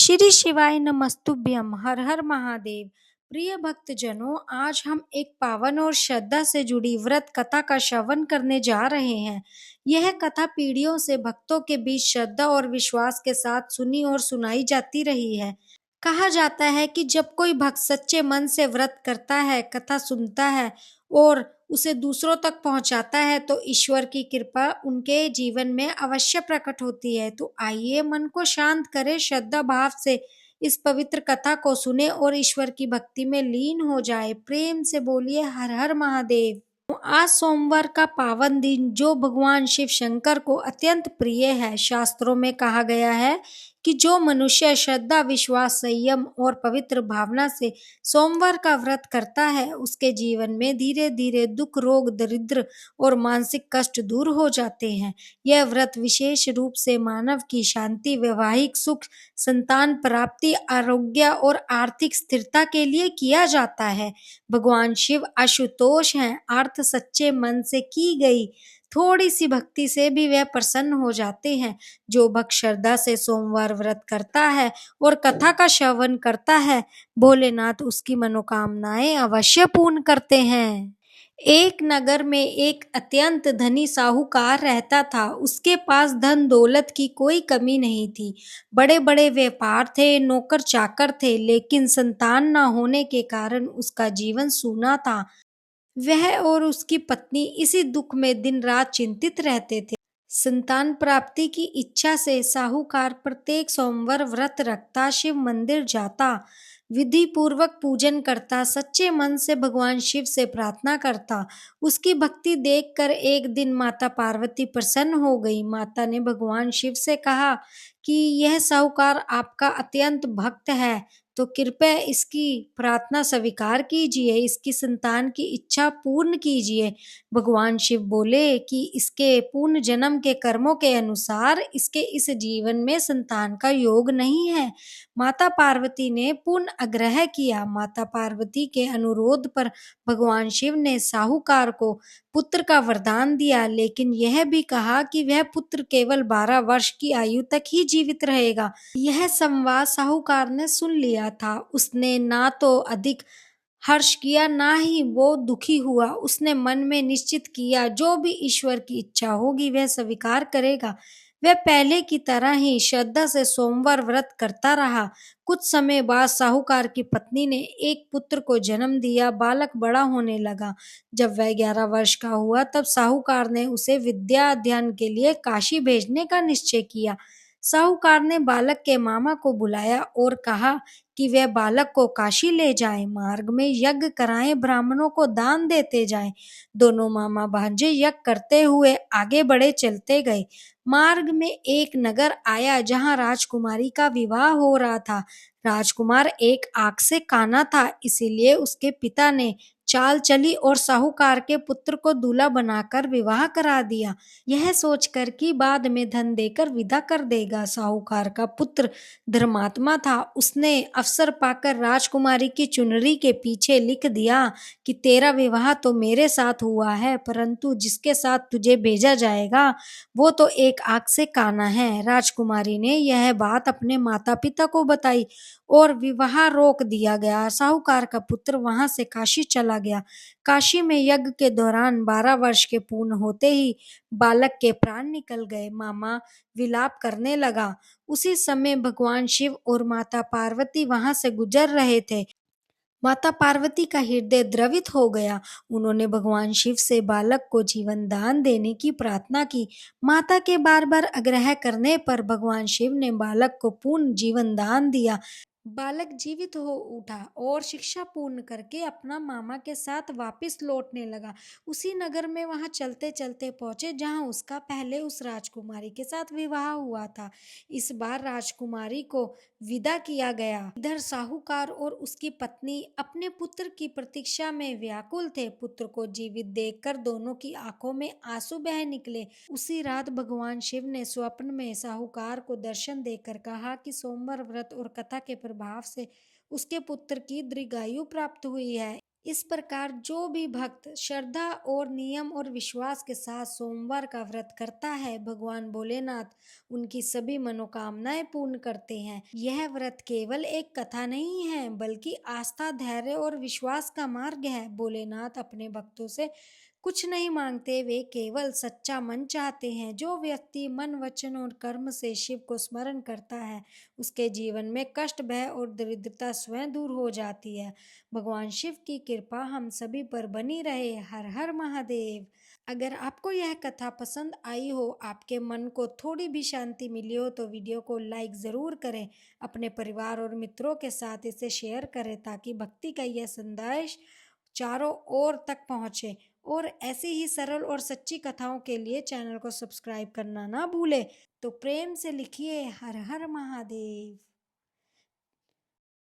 श्री शिवाय नमस्तुभ्यम। हर हर महादेव। प्रिय भक्तजनों, आज हम एक पावन और श्रद्धा से जुड़ी व्रत कथा का श्रवण करने जा रहे हैं। यह कथा पीढ़ियों से भक्तों के बीच श्रद्धा और विश्वास के साथ सुनी और सुनाई जाती रही है। कहा जाता है कि जब कोई भक्त सच्चे मन से व्रत करता है, कथा सुनता है और उसे दूसरों तक पहुंचाता है तो ईश्वर की कृपा उनके जीवन में अवश्य प्रकट होती है। तो आइए मन को शांत करें, श्रद्धा भाव से इस पवित्र कथा को सुने और ईश्वर की भक्ति में लीन हो जाए। प्रेम से बोलिए हर हर महादेव। आज सोमवार का पावन दिन जो भगवान शिव शंकर को अत्यंत प्रिय है। शास्त्रों में कहा गया है कि जो मनुष्य श्रद्धा, विश्वास, संयम और पवित्र भावना से सोमवार का व्रत करता है, उसके जीवन में धीरे धीरे दुख, रोग, दरिद्र और मानसिक कष्ट दूर हो जाते हैं। यह व्रत विशेष रूप से मानव की शांति, वैवाहिक सुख, संतान प्राप्ति, आरोग्य और आर्थिक स्थिरता के लिए किया जाता है। भगवान शिव आशुतोष हैं, अर्थ सच्चे मन से की गई थोड़ी सी भक्ति से भी वह प्रसन्न हो जाते हैं। जो भक्त श्रद्धा से सोमवार व्रत करता है और कथा का श्रवण करता है, भोलेनाथ उसकी मनोकामनाएं अवश्य पूर्ण करते हैं। एक नगर में एक अत्यंत धनी साहूकार रहता था। उसके पास धन दौलत की कोई कमी नहीं थी। बड़े बड़े व्यापार थे, नौकर चाकर थे, लेकिन संतान न होने के कारण उसका जीवन सूना था। वह और उसकी पत्नी इसी दुख में दिन रात चिंतित रहते थे। संतान प्राप्ति की इच्छा से साहूकार प्रत्येक सोमवार व्रत रखता, शिव मंदिर जाता, विधि पूर्वक पूजन करता, सच्चे मन से भगवान शिव से प्रार्थना करता। उसकी भक्ति देखकर एक दिन माता पार्वती प्रसन्न हो गई। माता ने भगवान शिव से कहा कि यह साहूकार आपका अत्यंत भक्त है, तो कृपया इसकी प्रार्थना स्वीकार कीजिए, इसकी संतान की इच्छा पूर्ण कीजिए। भगवान शिव बोले कि इसके पूर्ण जन्म के कर्मों के अनुसार इसके इस जीवन में संतान का योग नहीं है। माता पार्वती ने पूर्ण आग्रह किया। माता पार्वती के अनुरोध पर भगवान शिव ने साहूकार को पुत्र का वरदान दिया, लेकिन यह भी कहा कि वह पुत्र केवल 12 वर्ष की आयु तक ही जीवित रहेगा। यह संवाद साहूकार ने सुन लिया था। उसने ना तो अधिक हर्ष किया, ना ही वो दुखी हुआ। उसने मन में निश्चित किया जो भी ईश्वर की इच्छा होगी वह स्वीकार करेगा। वह पहले की तरह ही श्रद्धा से सोमवार व्रत करता रहा। कुछ समय बाद साहूकार की पत्नी ने एक पुत्र को जन्म दिया। बालक बड़ा होने लगा। जब वह 11 वर्ष का हुआ तब साहूकार ने उसे विद्या अध्ययन के लिए काशी भेजने का निश्चय किया। साहूकार ने बालक के मामा को बुलाया और कहा कि वह बालक को काशी ले जाएं, मार्ग में यज्ञ कराएं, ब्राह्मणों को दान देते जाएं। दोनों मामा भांजे यज्ञ करते हुए आगे बढ़े चलते गए। मार्ग में एक नगर आया जहां राजकुमारी का विवाह हो रहा था। राजकुमार एक आंख से काना था, इसीलिए उसके पिता ने चाल चली और साहूकार के पुत्र को दूल्हा बनाकर विवाह करा दिया, यह सोचकर कि बाद में धन देकर विदा कर देगा। साहूकार का पुत्र धर्मात्मा था। उसने अवसर पाकर राजकुमारी की चुनरी के पीछे लिख दिया कि तेरा विवाह तो मेरे साथ हुआ है, परंतु जिसके साथ तुझे भेजा जाएगा वो तो एक आंख से काना है। राजकुमारी ने यह बात अपने माता पिता को बताई और विवाह रोक दिया गया। साहूकार का पुत्र वहां से काशी चला गया। काशी में यज्ञ के दौरान 12 वर्ष के पूर्ण होते ही बालक के प्राण निकल गए। मामा विलाप करने लगा। उसी समय भगवान शिव और माता पार्वती वहां से गुजर रहे थे। माता पार्वती का हृदय द्रवित हो गया। उन्होंने भगवान शिव से बालक को जीवन दान देने की प्रार्थना की। माता के बार बार आग्रह करने पर भगवान शिव ने बालक को पूर्ण जीवन दान दिया। बालक जीवित हो उठा और शिक्षा पूर्ण करके अपना मामा के साथ वापस लौटने लगा। उसी नगर में वहां चलते चलते पहुंचे जहां उसका पहले उस राजकुमारी के साथ विवाह हुआ था। इस बार राजकुमारी को विदा किया गया। इधर साहूकार और उसकी पत्नी अपने पुत्र की प्रतीक्षा में व्याकुल थे। पुत्र को जीवित देखकर दोनों की आंखों में आंसू बह निकले। उसी रात भगवान शिव ने स्वप्न में साहूकार को दर्शन देकर कहा कि सोमवार व्रत और कथा के प्रभाव से उसके पुत्र की दीर्घायु प्राप्त हुई है। इस प्रकार जो भी भक्त श्रद्धा और नियम और विश्वास के साथ सोमवार का व्रत करता है, भगवान भोलेनाथ उनकी सभी मनोकामनाएं पूर्ण करते हैं। यह व्रत केवल एक कथा नहीं है, बल्कि आस्था, धैर्य और विश्वास का मार्ग है। भोलेनाथ अपने भक्तों से कुछ नहीं मांगते, वे केवल सच्चा मन चाहते हैं। जो व्यक्ति मन, वचन और कर्म से शिव को स्मरण करता है, उसके जीवन में कष्ट, भय और दरिद्रता स्वयं दूर हो जाती है। भगवान शिव की कृपा हम सभी पर बनी रहे। हर हर महादेव। अगर आपको यह कथा पसंद आई हो, आपके मन को थोड़ी भी शांति मिली हो, तो वीडियो को लाइक ज़रूर करें। अपने परिवार और मित्रों के साथ इसे शेयर करें, ताकि भक्ति का यह संदेश चारों ओर तक पहुँचे। और ऐसी ही सरल और सच्ची कथाओं के लिए चैनल को सब्सक्राइब करना ना भूलें। तो प्रेम से लिखिए हर हर महादेव।